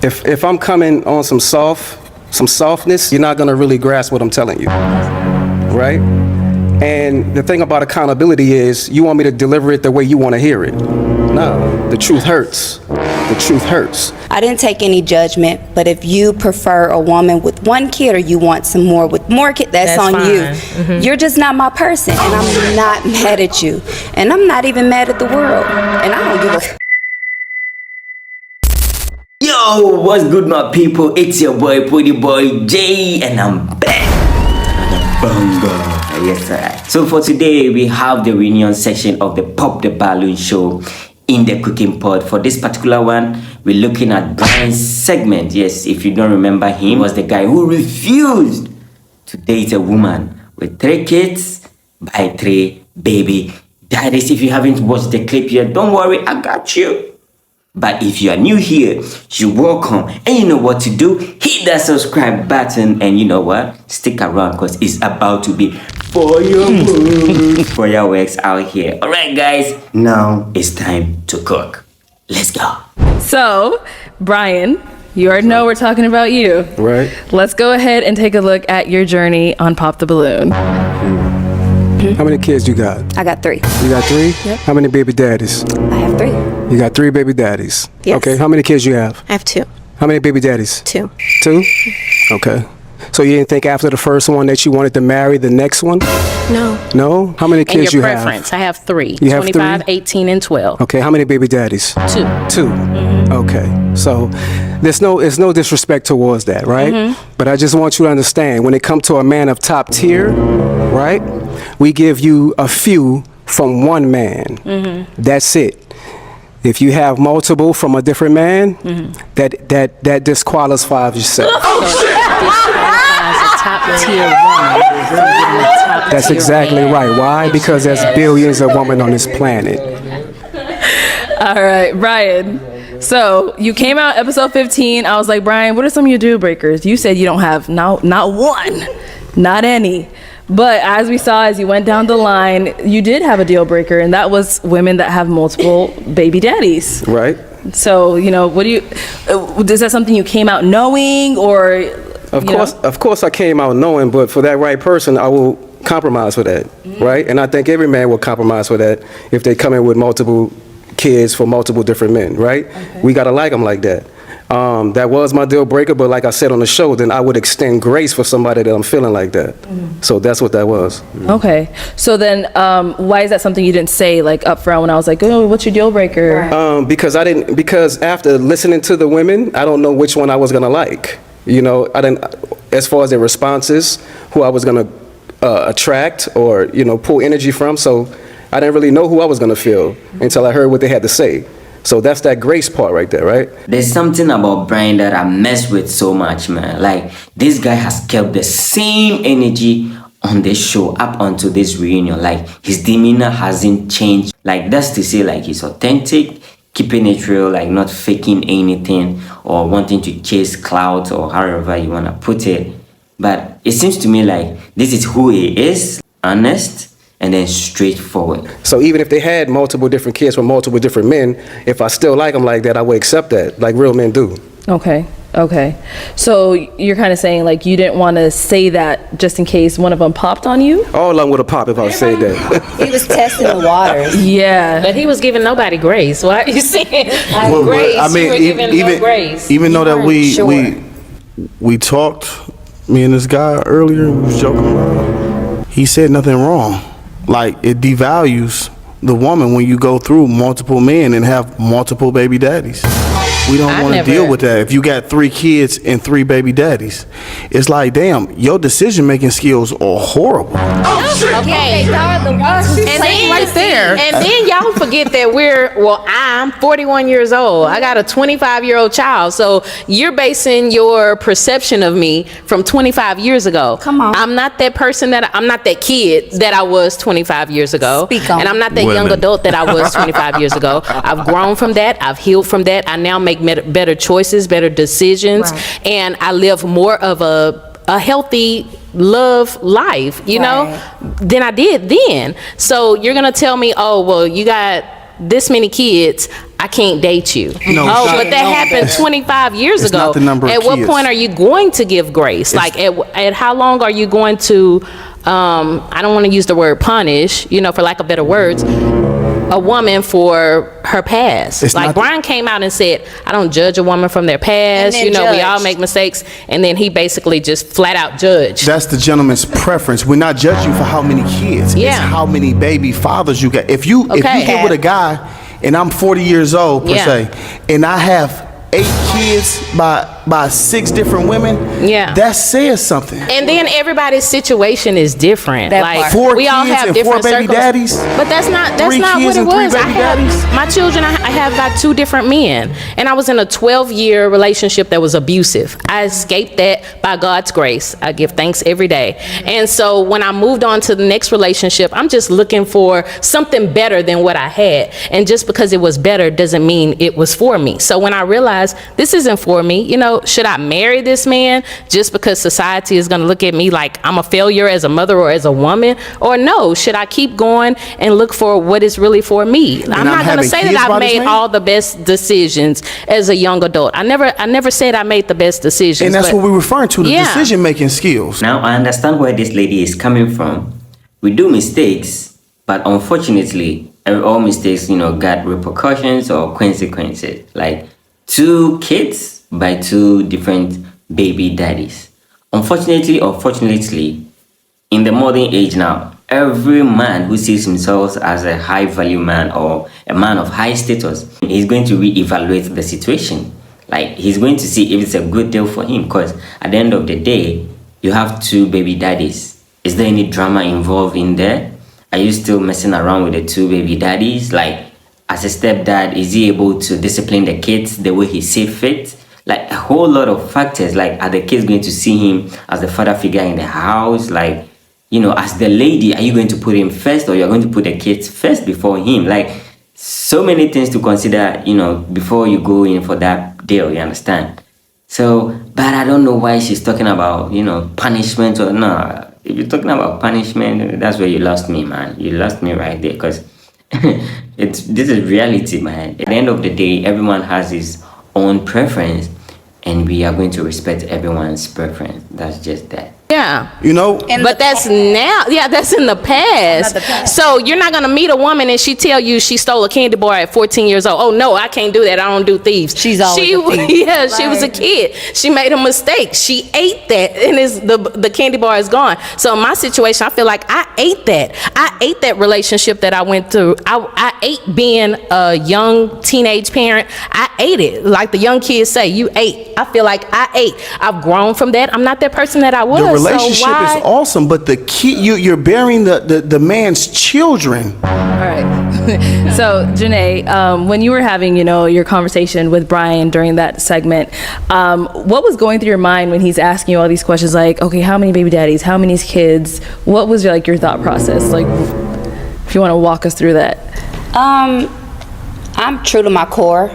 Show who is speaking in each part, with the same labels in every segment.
Speaker 1: If I'm coming on some softness, you're not gonna really grasp what I'm telling you, right? And the thing about accountability is you want me to deliver it the way you want to hear it. No, the truth hurts. The truth hurts.
Speaker 2: I didn't take any judgment, but if you prefer a woman with one kid or you want some more with more kids, that's on
Speaker 3: fine.
Speaker 2: you.
Speaker 3: Mm-hmm.
Speaker 2: You're just not my person, and I'm not mad at you. And I'm not even mad at the world. And I don't give a
Speaker 4: Yo, what's good, my people? It's your boy, Pretty Boy J, and I'm back. Bunga. Yes, sir. So for today, we have the reunion section of the Pop the Balloon show in the cooking pot. For this particular one, we're looking at Brian's segment. Yes, if you don't remember him, he was the guy who refused to date a woman with 3 kids by 3 baby daddies. If you haven't watched the clip yet, don't worry, I got you. But if you are new here, you're welcome. And you know what to do. Hit that subscribe button. And you know what? Stick around because it's about to be fireworks out here. Alright guys, now it's time to cook. Let's go.
Speaker 3: So, Brian, you already know we're talking about you.
Speaker 1: Right.
Speaker 3: Let's go ahead and take a look at your journey on Pop the Balloon.
Speaker 1: How many kids you got?
Speaker 2: I got 3.
Speaker 1: You got 3?
Speaker 2: Yep.
Speaker 1: How many baby daddies?
Speaker 2: I have 3.
Speaker 1: You got 3 baby daddies.
Speaker 2: Yes.
Speaker 1: Okay, how many kids you have?
Speaker 2: I have 2.
Speaker 1: How many baby daddies?
Speaker 2: 2.
Speaker 1: 2? Okay. So you didn't think after the first one that you wanted to marry the next one?
Speaker 2: No.
Speaker 1: No? How many
Speaker 5: And
Speaker 1: kids you
Speaker 5: your preference? I have 3.
Speaker 1: You have
Speaker 5: 25,
Speaker 1: 3?
Speaker 5: 18, and 12.
Speaker 1: Okay, how many baby daddies?
Speaker 5: 2.
Speaker 1: 2.
Speaker 5: Mm-hmm.
Speaker 1: Okay. So there's no disrespect towards that, right?
Speaker 5: Mm-hmm.
Speaker 1: But I just want you to understand when it comes to a man of top tier, right? We give you a few from one man.
Speaker 5: Mm-hmm.
Speaker 1: That's it. If you have multiple from a different man,
Speaker 5: Mm-hmm.
Speaker 1: that disqualifies yourself.
Speaker 5: As a top tier woman.
Speaker 1: That's exactly right. Why? Because there's billions of women on this planet.
Speaker 3: All right, Brian. So, you came out episode 15. I was like, Brian, what are some of your deal breakers? You said you don't have not one, not any. But as we saw, as you went down the line, you did have a deal breaker, and that was women that have multiple baby daddies.
Speaker 1: Right.
Speaker 3: So, you know, what do you, is that something you came out knowing, or?
Speaker 1: Of course I came out knowing, but for that right person, I will compromise for that, right? And I think every man will compromise for that if they come in with multiple kids for multiple different men, right? Okay. We gotta like them like that. That was my deal breaker, but like I said on the show, then I would extend grace for somebody that I'm feeling like that. So that's what that was.
Speaker 3: Okay. So then, why is that something you didn't say like up front when I was like, oh, what's your deal breaker?
Speaker 1: Because after listening to the women, I don't know which one I was gonna like. You know, I didn't, as far as their responses, who I was gonna attract or, you know, pull energy from. So I didn't really know who I was gonna feel until I heard what they had to say. So that's that grace part right there, right?
Speaker 4: There's something about Brian that I mess with so much, man. Like, this guy has kept the same energy on this show up until this reunion. Like, his demeanor hasn't changed. Like, that's to say, like, he's authentic, keeping it real, like not faking anything or wanting to chase clout or however you want to put it. But it seems to me like this is who he is, honest, and then straightforward.
Speaker 1: So even if they had multiple different kids from multiple different men, if I still like them like that, I would accept that, like real men do.
Speaker 3: Okay. So you're kind of saying like you didn't want to say that just in case one of them popped on you?
Speaker 1: All of them would have popped if I said that.
Speaker 2: He was testing the waters.
Speaker 3: Yeah.
Speaker 5: But he was giving nobody grace. Why are you saying grace?
Speaker 6: I mean,
Speaker 5: you were giving no grace.
Speaker 6: even though that
Speaker 2: Sure.
Speaker 6: we talked, me and this guy earlier, we was joking around. He said nothing wrong. Like, it devalues the woman when you go through multiple men and have multiple baby daddies. We don't want to deal with that. If you got 3 kids and 3 baby daddies, it's like, damn, your decision-making skills are horrible.
Speaker 5: Okay. And then
Speaker 6: right there.
Speaker 5: And then y'all forget that I'm 41 years old. I got a 25-year-old child. So you're basing your perception of me from 25 years ago.
Speaker 2: Come on.
Speaker 5: I'm not that person I'm not that kid that I was 25 years ago.
Speaker 2: Speak on.
Speaker 5: And I'm not that young adult that I was 25 years ago. I've grown from that. I've healed from that. I now make better choices, better decisions,
Speaker 2: right.
Speaker 5: And I live more of a healthy love life, you know, than I did then. So you're gonna tell me, oh, well, you got this many kids. I can't date you.
Speaker 6: No, it's
Speaker 5: oh,
Speaker 6: not.
Speaker 5: but that happened 25 years
Speaker 6: It's
Speaker 5: ago.
Speaker 6: not the number of
Speaker 5: At what
Speaker 6: kids.
Speaker 5: point are you going to give grace? Like, at how long are you going to, I don't want to use the word punish, you know, for lack of better words, a woman for her past?
Speaker 6: It's
Speaker 5: like,
Speaker 6: not
Speaker 5: Brian came out and said, I don't judge a woman from their
Speaker 2: And
Speaker 5: past.
Speaker 2: then
Speaker 5: You know, we all
Speaker 2: judged.
Speaker 5: make mistakes. And then he basically just flat out judged.
Speaker 6: That's the gentleman's preference. We're not judging you for how many kids. It's
Speaker 5: Yeah.
Speaker 6: how many baby fathers you got. If you
Speaker 5: Okay.
Speaker 6: get with a guy, and I'm 40 years old per
Speaker 5: Yeah.
Speaker 6: se, and I have 8 kids by 6 different women,
Speaker 5: Yeah.
Speaker 6: that says something.
Speaker 5: And then everybody's situation is different.
Speaker 2: That
Speaker 5: Like
Speaker 2: part.
Speaker 6: 4
Speaker 5: we all
Speaker 6: kids
Speaker 5: have
Speaker 6: and
Speaker 5: different
Speaker 6: 4 baby
Speaker 5: circles.
Speaker 6: daddies?
Speaker 5: But that's not
Speaker 6: 3
Speaker 5: what
Speaker 6: kids
Speaker 5: it
Speaker 6: and 3
Speaker 5: was. I
Speaker 6: baby
Speaker 5: have
Speaker 6: daddies?
Speaker 5: my children. I have by 2 different men, and I was in a 12-year relationship that was abusive. I escaped that by God's grace. I give thanks every day. And so when I moved on to the next relationship, I'm just looking for something better than what I had. And just because it was better doesn't mean it was for me. So when I realized this isn't for me, you know, should I marry this man just because society is going to look at me like I'm a failure as a mother or as a woman? Or no, should I keep going and look for what is really for me? I'm not going to
Speaker 6: having
Speaker 5: say
Speaker 6: kids
Speaker 5: that
Speaker 6: by
Speaker 5: I've
Speaker 6: this
Speaker 5: made
Speaker 6: man?
Speaker 5: all the best decisions as a young adult. I never said I made the best decisions.
Speaker 6: And that's
Speaker 5: but-
Speaker 6: what we're referring to, the
Speaker 5: Yeah.
Speaker 6: decision-making skills.
Speaker 4: Now I understand where this lady is coming from. We do mistakes, but unfortunately, all mistakes, you know, got repercussions or consequences. Like 2 kids by 2 different baby daddies. Unfortunately or fortunately, in the modern age now, every man who sees himself as a high value man or a man of high status, he's going to reevaluate the situation. Like, he's going to see if it's a good deal for him, because at the end of the day, you have 2 baby daddies. Is there any drama involved in there? Are you still messing around with the 2 baby daddies? Like, as a stepdad, is he able to discipline the kids the way he sees fit? Like, a whole lot of factors. Like, are the kids going to see him as the father figure in the house? Like, you know, as the lady, are you going to put him first, or you're going to put the kids first before him? Like, so many things to consider, you know, before you go in for that deal, you understand? So, but I don't know why she's talking about, you know, punishment or no. If you're talking about punishment, that's where you lost me, man. You lost me right there, because this is reality, man. At the end of the day, everyone has his own preference, and we are going to respect everyone's preference. That's just that.
Speaker 5: Yeah.
Speaker 6: You know,
Speaker 5: But that's now, that's in the past.
Speaker 2: Not the past.
Speaker 5: So you're not gonna meet a woman and she tell you she stole a candy bar at 14 years old. Oh no, I can't do that. I don't do thieves.
Speaker 2: She's always
Speaker 5: she,
Speaker 2: a thief.
Speaker 5: Yeah, she was a kid. She made a mistake. She ate that, and the candy bar is gone. So in my situation, I feel like I ate that. I ate that relationship that I went through. I ate being a young teenage parent. I ate it. Like the young kids say, you ate. I feel like I ate. I've grown from that. I'm not that person that I was.
Speaker 6: the relationship
Speaker 5: so why?
Speaker 6: is awesome, but the kid, you're bearing the man's children.
Speaker 3: All right. So, Janae, when you were having, you know, your conversation with Brian during that segment, what was going through your mind when he's asking you all these questions? Like, okay, how many baby daddies? How many kids? What was your thought process? Like, if you want to walk us through that.
Speaker 2: I'm true to my core.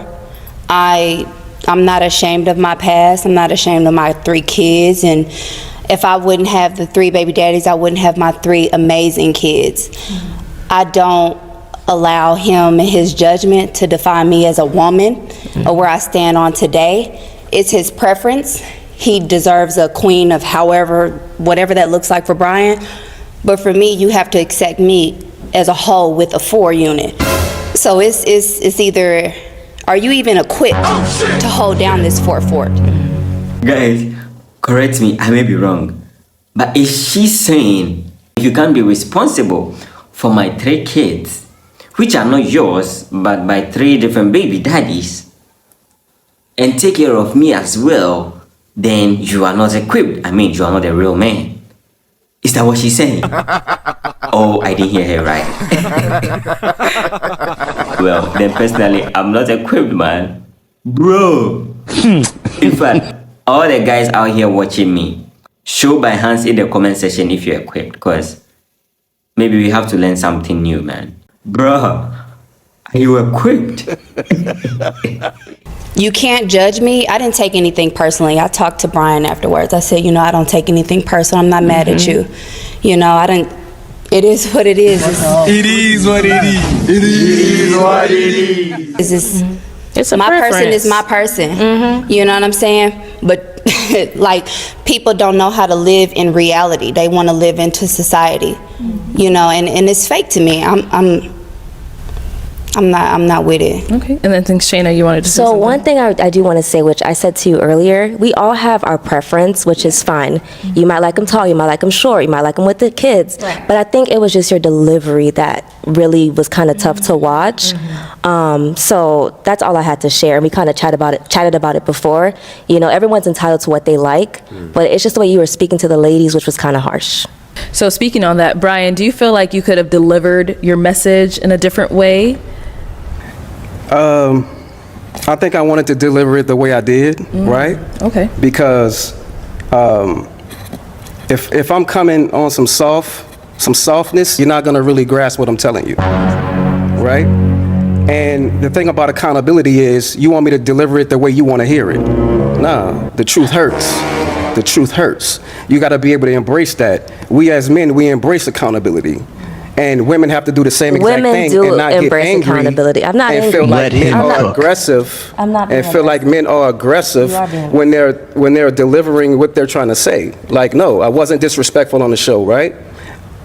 Speaker 2: I'm not ashamed of my past. I'm not ashamed of my 3 kids. And if I wouldn't have the 3 baby daddies, I wouldn't have my 3 amazing kids. I don't allow him and his judgment to define me as a woman or where I stand on today. It's his preference. He deserves a queen of whatever that looks like for Brian. But for me, you have to accept me as a whole with a 4 unit. So it's either, are you even equipped to hold down this 4 fort?
Speaker 4: Guys, correct me, I may be wrong, but is she saying if you can't be responsible for my 3 kids, which are not yours, but by 3 different baby daddies, and take care of me as well, then you are not equipped? I mean, you are not a real man. Is that what she's saying? Oh, I didn't hear her right. Well, then personally, I'm not equipped, man. Bro. In fact, all the guys out here watching me, show by hands in the comment section if you're equipped, because maybe we have to learn something new, man. Bro, are you equipped?
Speaker 2: You can't judge me. I didn't take anything personally. I talked to Brian afterwards. I said, I don't take anything personal. I'm not mad at you. It is what it is.
Speaker 7: It is what it is. It is what it is.
Speaker 5: It's a
Speaker 2: My
Speaker 5: preference.
Speaker 2: person is my person. You know what I'm saying? But like, people don't know how to live in reality. They want to live into society, you know, and it's fake to me. I'm not with it.
Speaker 3: Okay. And then I think Shayna, you wanted to say
Speaker 8: So
Speaker 3: something.
Speaker 8: one thing I do want to say, which I said to you earlier, we all have our preference, which is fine. You might like them tall, you might like them short, you might like them with the kids.
Speaker 2: Right.
Speaker 8: But I think it was just your delivery that really was kind of tough to watch. So that's all I had to share. We kind of chatted about it before. You know, everyone's entitled to what they like, but it's just the way you were speaking to the ladies, which was kind of harsh.
Speaker 3: So speaking on that, Brian, do you feel like you could have delivered your message in a different way?
Speaker 1: I think I wanted to deliver it the way I did, right?
Speaker 3: Okay.
Speaker 1: Because if I'm coming on some softness, you're not gonna really grasp what I'm telling you, right? And the thing about accountability is you want me to deliver it the way you want to hear it. Nah, the truth hurts. The truth hurts. You got to be able to embrace that. We as men, we embrace accountability. And women have to do the same exact
Speaker 8: Women
Speaker 1: thing
Speaker 8: do
Speaker 1: and not get
Speaker 8: embrace
Speaker 1: angry
Speaker 8: accountability. I'm not
Speaker 1: and
Speaker 8: angry.
Speaker 1: feel like
Speaker 7: Let him
Speaker 1: men are
Speaker 7: cook.
Speaker 1: aggressive
Speaker 8: I'm not
Speaker 1: and
Speaker 8: being
Speaker 1: feel like men are aggressive
Speaker 8: You are being
Speaker 1: when they're delivering what they're trying to say. Like, no, I wasn't disrespectful on the show, right?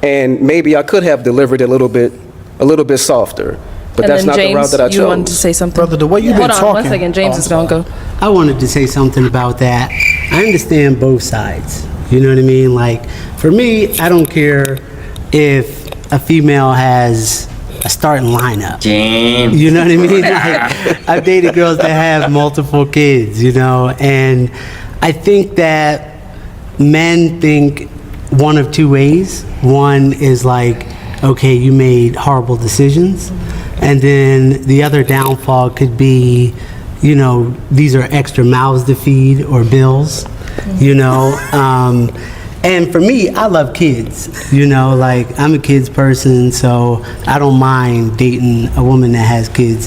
Speaker 1: And maybe I could have delivered it a little bit softer, but
Speaker 3: And
Speaker 1: that's
Speaker 3: then
Speaker 1: not
Speaker 3: James,
Speaker 1: the route that I chose.
Speaker 3: you wanted to say something?
Speaker 6: Brother, the way you've been
Speaker 3: Hold on
Speaker 6: talking.
Speaker 3: one second. James is going to go.
Speaker 9: I wanted to say something about that. I understand both sides. You know what I mean? Like, for me, I don't care if a female has a starting lineup.
Speaker 4: James.
Speaker 9: You know what I mean? Like, I've dated girls that have multiple kids, you know, and I think that men think one of two ways. One is like, okay, you made horrible decisions. And then the other downfall could be, you know, these are extra mouths to feed or bills, you know. And for me, I love kids, you know, like I'm a kids person, so I don't mind dating a woman that has kids.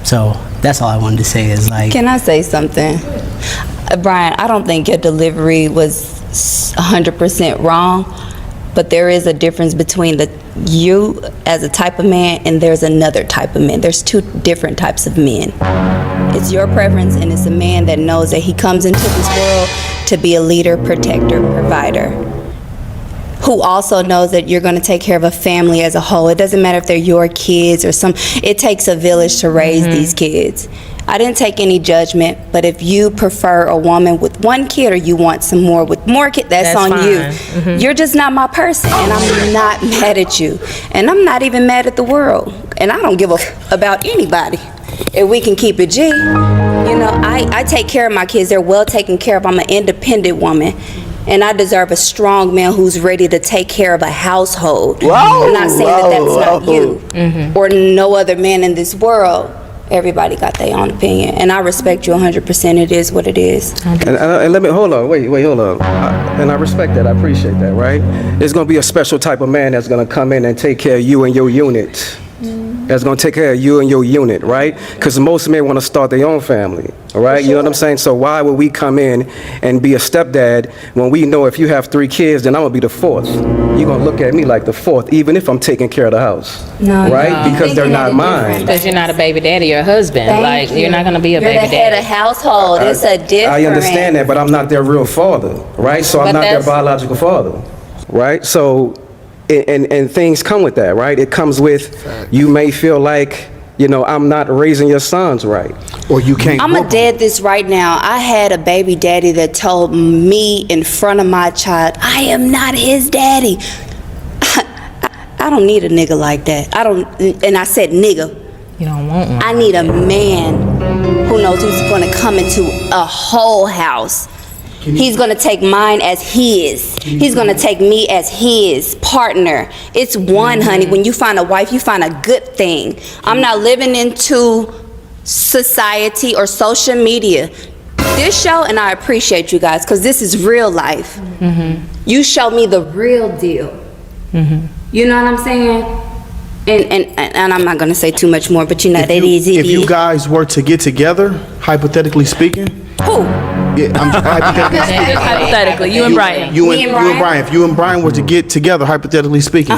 Speaker 9: So that's all I wanted to say is like.
Speaker 2: Can I say something? Brian, I don't think your delivery was 100% wrong, but there is a difference between you as a type of man and there's another type of man. There's two different types of men. It's your preference, and it's a man that knows that he comes into this world to be a leader, protector, provider, who also knows that you're going to take care of a family as a whole. It doesn't matter if they're your kids or it takes a village to raise these kids. I didn't take any judgment, but if you prefer a woman with one kid or you want some more with more kids, that's on
Speaker 5: fine.
Speaker 2: you. You're just not my person, and I'm not mad at you. And I'm not even mad at the world. And I don't give about anybody. If we can keep it G, you know, I take care of my kids. They're well taken care of. I'm an independent woman. And I deserve a strong man who's ready to take care of a household. I'm not saying that's not you or no other man in this world. Everybody got their own opinion, and I respect you 100%. It is what it is.
Speaker 1: And let me, hold on, wait, hold on. And I respect that, I appreciate that, right? There's gonna be a special type of man that's gonna come in and take care of you and your unit. That's gonna take care of you and your unit, right? Because most men wanna start their own family, all right? You know what I'm saying? So why would we come in and be a stepdad when we know if you have 3 kids, then I'm gonna be the 4th? You're gonna look at me like the 4th, even if I'm taking care of the house, right? Because they're not mine.
Speaker 5: Because you're not a baby daddy or a husband.
Speaker 2: Thank
Speaker 5: You're not going to be a
Speaker 2: You're
Speaker 5: baby
Speaker 2: the head
Speaker 5: daddy.
Speaker 2: of household. It's a different.
Speaker 1: I understand that, but I'm not their real father, right? So I'm
Speaker 5: But
Speaker 1: not their
Speaker 5: that's-
Speaker 1: biological father, right? So, and things come with that, right? It comes with, you may feel like, you know, I'm not raising your sons right.
Speaker 6: Or you can't.
Speaker 2: I'm
Speaker 6: whoop
Speaker 2: going to dead this right now. I had a baby daddy that told me in front of my child, I am not his daddy. I don't need a nigga like that. And I said nigga.
Speaker 5: You don't want one.
Speaker 2: I need a man who knows who's going to come into a whole house. He's going to take mine as his. He's going to take me as his partner. It's one, honey. When you find a wife, you find a good thing. I'm not living into society or social media. This show, and I appreciate you guys, because this is real life. You show me the real deal. You know what I'm saying? And I'm not going to say too much more, but you know, that is it.
Speaker 6: If you guys were to get together, hypothetically speaking,
Speaker 2: Who?
Speaker 6: Yeah, I'm hypothetically speaking.
Speaker 3: Hypothetically, you and Brian.
Speaker 6: You and Brian. If you and Brian were to get together, hypothetically speaking,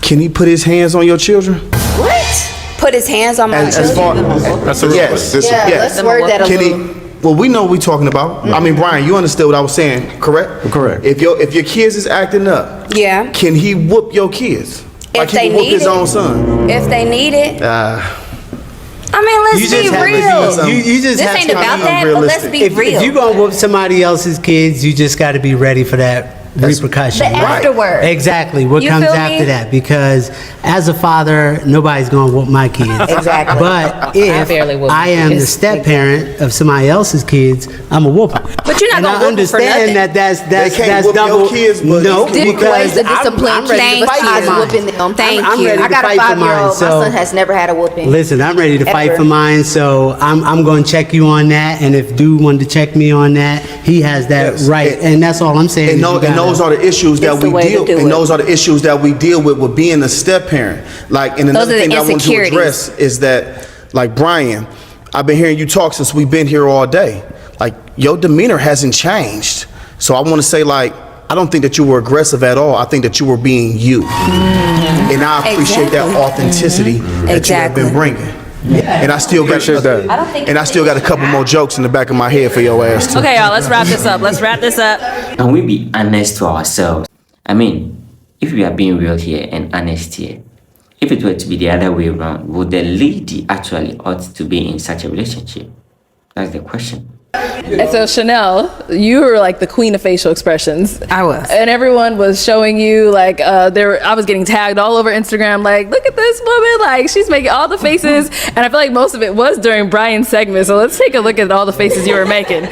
Speaker 6: can he put his hands on your children?
Speaker 2: What? Put his hands on my children?
Speaker 7: That's a real
Speaker 6: Yes.
Speaker 7: question.
Speaker 2: Yeah,
Speaker 6: Yes.
Speaker 2: let's word that a
Speaker 6: Can
Speaker 2: little.
Speaker 6: he? Well, we know what we're talking about. I mean, Brian, you understood what I was saying, correct?
Speaker 1: Correct.
Speaker 6: If your kids is acting up,
Speaker 2: Yeah.
Speaker 6: can he whoop your kids? Like
Speaker 2: If
Speaker 6: he
Speaker 2: they
Speaker 6: can whoop
Speaker 2: need
Speaker 6: his
Speaker 2: it.
Speaker 6: own son?
Speaker 2: If they need it. I mean, let's be
Speaker 9: have to
Speaker 2: real.
Speaker 9: be- you just
Speaker 2: This
Speaker 9: have
Speaker 2: ain't
Speaker 9: to
Speaker 2: about
Speaker 9: be
Speaker 2: that, but let's be
Speaker 9: If
Speaker 2: real.
Speaker 9: you're gonna whoop somebody else's kids, you just got to be ready for that repercussion.
Speaker 2: The afterward.
Speaker 9: Exactly. What
Speaker 2: You
Speaker 9: comes
Speaker 2: feel
Speaker 9: after
Speaker 2: me?
Speaker 9: that? Because as a father, nobody's gonna whoop my kids.
Speaker 2: Exactly.
Speaker 9: But if
Speaker 5: barely whoop
Speaker 9: I
Speaker 5: my
Speaker 9: am the
Speaker 5: kids.
Speaker 9: step parent of somebody else's kids, I'm a whoop 'em.
Speaker 2: But you're not
Speaker 9: And
Speaker 2: gonna
Speaker 9: I
Speaker 2: whoop 'em for
Speaker 9: understand
Speaker 2: nothing.
Speaker 9: that's
Speaker 6: can't
Speaker 9: that's
Speaker 6: whoop your
Speaker 9: double.
Speaker 6: kids, but
Speaker 9: no,
Speaker 6: you can
Speaker 2: Different
Speaker 9: because
Speaker 2: ways to discipline
Speaker 9: I'm ready
Speaker 2: kids
Speaker 9: to fight for
Speaker 2: besides
Speaker 9: mine.
Speaker 2: whooping them. Thank
Speaker 9: I'm
Speaker 2: you.
Speaker 9: ready
Speaker 2: I
Speaker 9: to
Speaker 2: got a
Speaker 9: fight for mine.
Speaker 2: 5-year-old. My
Speaker 9: So
Speaker 2: son has never had a whooping.
Speaker 9: listen, I'm ready to fight
Speaker 2: Ever.
Speaker 9: for mine, so I'm going to check you on that. And if dude wanted to check me on that, he has that
Speaker 6: Yes.
Speaker 9: right. And that's all I'm saying.
Speaker 6: And,
Speaker 9: is
Speaker 6: no,
Speaker 9: you
Speaker 6: and
Speaker 9: gotta-
Speaker 6: those are the issues that
Speaker 2: It's the
Speaker 6: we
Speaker 2: way to
Speaker 6: deal.
Speaker 2: do
Speaker 6: And
Speaker 2: it.
Speaker 6: those are the issues that we deal with being a step parent. Like, and another
Speaker 2: are the
Speaker 6: thing that I want to
Speaker 2: insecurities.
Speaker 6: address is that, like Brian, I've been hearing you talk since we've been here all day. Like, your demeanor hasn't changed. So I want to say, like, I don't think that you were aggressive at all. I think that you were being you, and I appreciate that
Speaker 2: Exactly.
Speaker 6: authenticity that you have been
Speaker 2: Exactly.
Speaker 6: bringing. And I still got
Speaker 1: Appreciate that.
Speaker 6: and I still got a couple more jokes in the back of my head for your ass too.
Speaker 3: Okay, y'all, let's wrap this up.
Speaker 4: Can we be honest to ourselves? I mean, if we are being real here and honest here, if it were to be the other way around, would the lady actually ought to be in such a relationship? That's the question.
Speaker 3: And so Chanel, you were like the queen of facial expressions.
Speaker 10: I was.
Speaker 3: And everyone was showing you like I was getting tagged all over Instagram like, look at this woman, like she's making all the faces. And I feel like most of it was during Brian's segment. So let's take a look at all the faces you were making.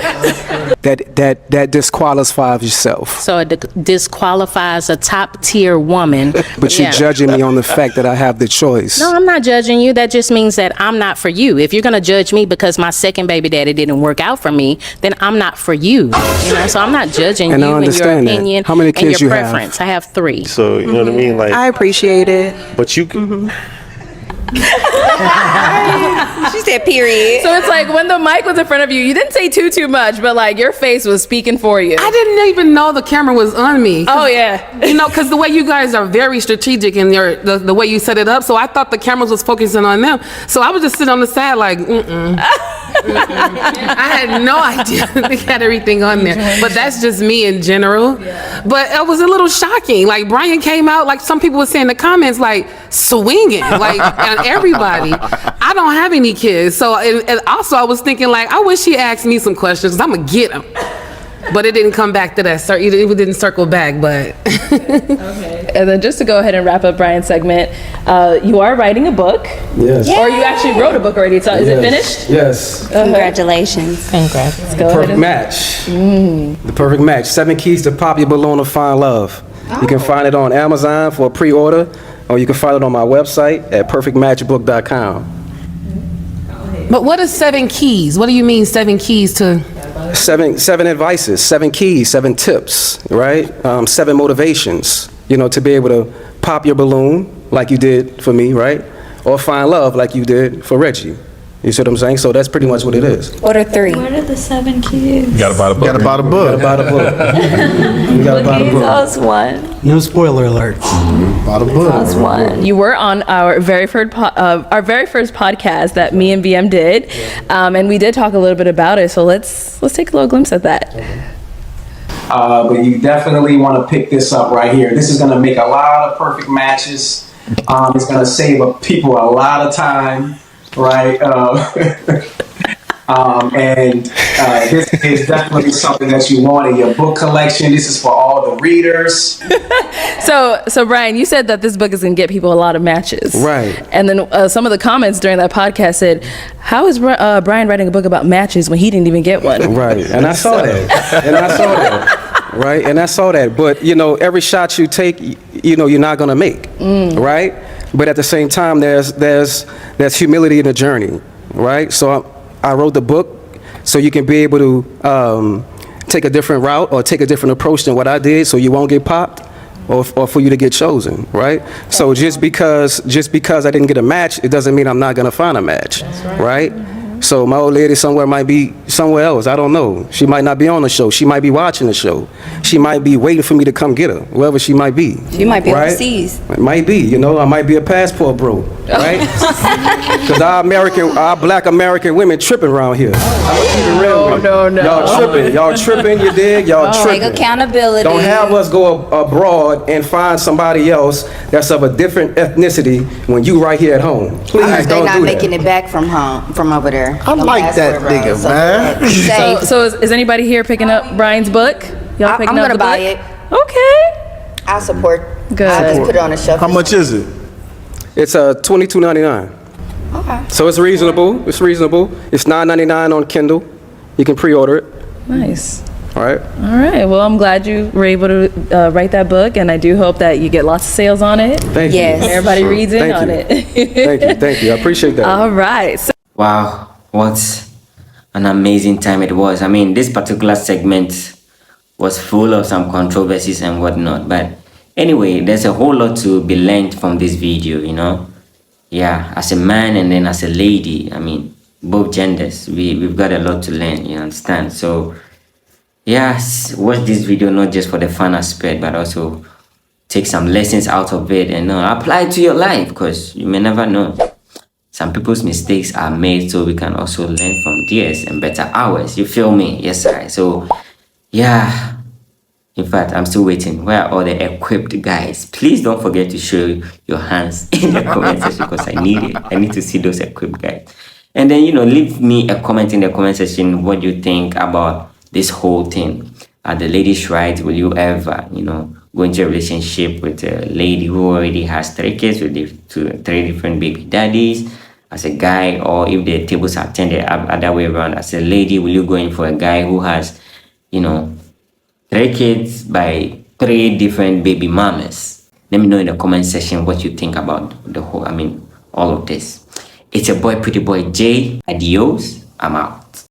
Speaker 1: That disqualifies yourself.
Speaker 5: So it disqualifies a top tier woman.
Speaker 1: But you're judging me on the fact that I have the choice.
Speaker 5: No, I'm not judging you. That just means that I'm not for you. If you're gonna judge me because my second baby daddy didn't work out for me, then I'm not for you. You know, so I'm not judging
Speaker 1: And I
Speaker 5: you and your
Speaker 1: understand that.
Speaker 5: opinion
Speaker 1: How many
Speaker 5: and
Speaker 1: kids
Speaker 5: your
Speaker 1: you have?
Speaker 5: preference. I have 3.
Speaker 7: So, you know what I mean? Like,
Speaker 10: I appreciate it.
Speaker 7: but you can.
Speaker 2: She said period.
Speaker 3: So it's like when the mic was in front of you, you didn't say too much, but like your face was speaking for you.
Speaker 10: I didn't even know the camera was on me.
Speaker 3: Oh yeah.
Speaker 10: You know, because the way you guys are very strategic in the way you set it up, so I thought the cameras was focusing on them. So I was just sitting on the side like, I had no idea they had everything on there. But that's just me in general. But it was a little shocking. Like Brian came out, like some people were saying in the comments, like swinging, like on everybody. I don't have any kids, so and also I was thinking like, I wish he asked me some questions because I'm gonna get them. But it didn't come back to that. It didn't circle back, but.
Speaker 3: Okay. And then just to go ahead and wrap up Brian's segment, you are writing a book.
Speaker 1: Yes.
Speaker 3: Or you actually wrote a book already. So is it finished?
Speaker 1: Yes.
Speaker 2: Congratulations.
Speaker 5: Congrats.
Speaker 3: Let's go ahead
Speaker 1: Perfect
Speaker 3: and-
Speaker 1: match. The perfect match. 7 keys to pop your balloon and find love. You can find it on Amazon for a pre-order, or you can find it on my website at perfectmatchbook.com.
Speaker 10: But what is 7 keys? What do you mean 7 keys to?
Speaker 1: Seven advices, 7 keys, 7 tips, right? 7 motivations, to be able to pop your balloon like you did for me, right? Or find love like you did for Reggie. You see what I'm saying? So that's pretty much what it is.
Speaker 2: Order 3.
Speaker 11: What are the 7 keys?
Speaker 7: You gotta buy the book.
Speaker 6: Got about a book.
Speaker 1: About a book. You got about a book.
Speaker 11: Tell us one.
Speaker 9: No spoiler alerts.
Speaker 6: About a
Speaker 11: Tell
Speaker 6: book.
Speaker 11: us one.
Speaker 3: You were on our very first podcast that me and BM did, and we did talk a little bit about it. So let's take a little glimpse at that.
Speaker 12: But you definitely want to pick this up right here. This is going to make a lot of perfect matches. It's going to save people a lot of time, right? This is definitely something that you want in your book collection. This is for all the readers.
Speaker 3: So Brian, you said that this book is going to get people a lot of matches.
Speaker 1: Right.
Speaker 3: And then some of the comments during that podcast said, how is Brian writing a book about matches when he didn't even get one?
Speaker 1: Right, and I saw that. Right, and I saw that. But, every shot you take, you're not going to make, right? But at the same time, there's humility in the journey, right? So I wrote the book so you can be able to take a different route or take a different approach than what I did, so you won't get popped or for you to get chosen, right? So just because I didn't get a match, it doesn't mean I'm not going to find a match, right? So my old lady somewhere might be somewhere else. I don't know. She might not be on the show. She might be watching the show. She might be waiting for me to come get her, wherever she might be.
Speaker 2: She might be
Speaker 1: right?
Speaker 2: overseas.
Speaker 1: It might be, you know. I might be a passport bro, right? Because our black American women tripping around here.
Speaker 3: No.
Speaker 1: Y'all tripping, you dig? Y'all
Speaker 2: Take
Speaker 1: tripping.
Speaker 2: accountability.
Speaker 1: Don't have us go abroad and find somebody else that's of a different ethnicity when you right here at home. Please
Speaker 13: They're
Speaker 1: don't
Speaker 13: not
Speaker 1: do
Speaker 13: making
Speaker 1: that.
Speaker 13: it back from home, from over there.
Speaker 6: I like that nigga, man.
Speaker 3: So is anybody here picking up Brian's book? Y'all
Speaker 13: I'm
Speaker 3: picking up
Speaker 13: gonna
Speaker 3: the
Speaker 13: buy
Speaker 3: book?
Speaker 13: it.
Speaker 3: Okay.
Speaker 13: I'll support.
Speaker 3: Good.
Speaker 13: I'll just put it on the shelf.
Speaker 6: How much is it?
Speaker 1: It's $22.99.
Speaker 13: Okay.
Speaker 1: So it's reasonable. It's reasonable. It's $9.99 on Kindle. You can pre-order it.
Speaker 3: Nice.
Speaker 1: All right.
Speaker 3: All right. Well, I'm glad you were able to write that book, and I do hope that you get lots of sales on it.
Speaker 1: Thank
Speaker 2: Yes.
Speaker 1: you.
Speaker 3: Everybody reads in
Speaker 1: Thank
Speaker 3: on
Speaker 1: you.
Speaker 3: it.
Speaker 1: Thank you. I appreciate that.
Speaker 3: All right. So
Speaker 4: Wow, what an amazing time it was. I mean, this particular segment was full of some controversies and whatnot. But anyway, there's a whole lot to be learned from this video, you know. Yeah, as a man and then as a lady, I mean, both genders, we've got a lot to learn, you understand? So, yes, watch this video not just for the fun aspect, but also take some lessons out of it and apply it to your life, because you may never know. Some people's mistakes are made so we can also learn from theirs and better ours. You feel me? Yes, sir. So, yeah. In fact, I'm still waiting. Where are all the equipped guys? Please don't forget to show your hands in the comment section because I need it. I need to see those equipped guys. And then, leave me a comment in the comment section what you think about this whole thing. Are the ladies right? Will you ever, go into a relationship with a lady who already has 3 kids with 3 different baby daddies as a guy? Or if the tables are turned the other way around, as a lady, will you go in for a guy who has, 3 kids by 3 different baby mamas? Let me know in the comment section what you think about all of this. It's your boy, Pretty Boy J. Adios. I'm out.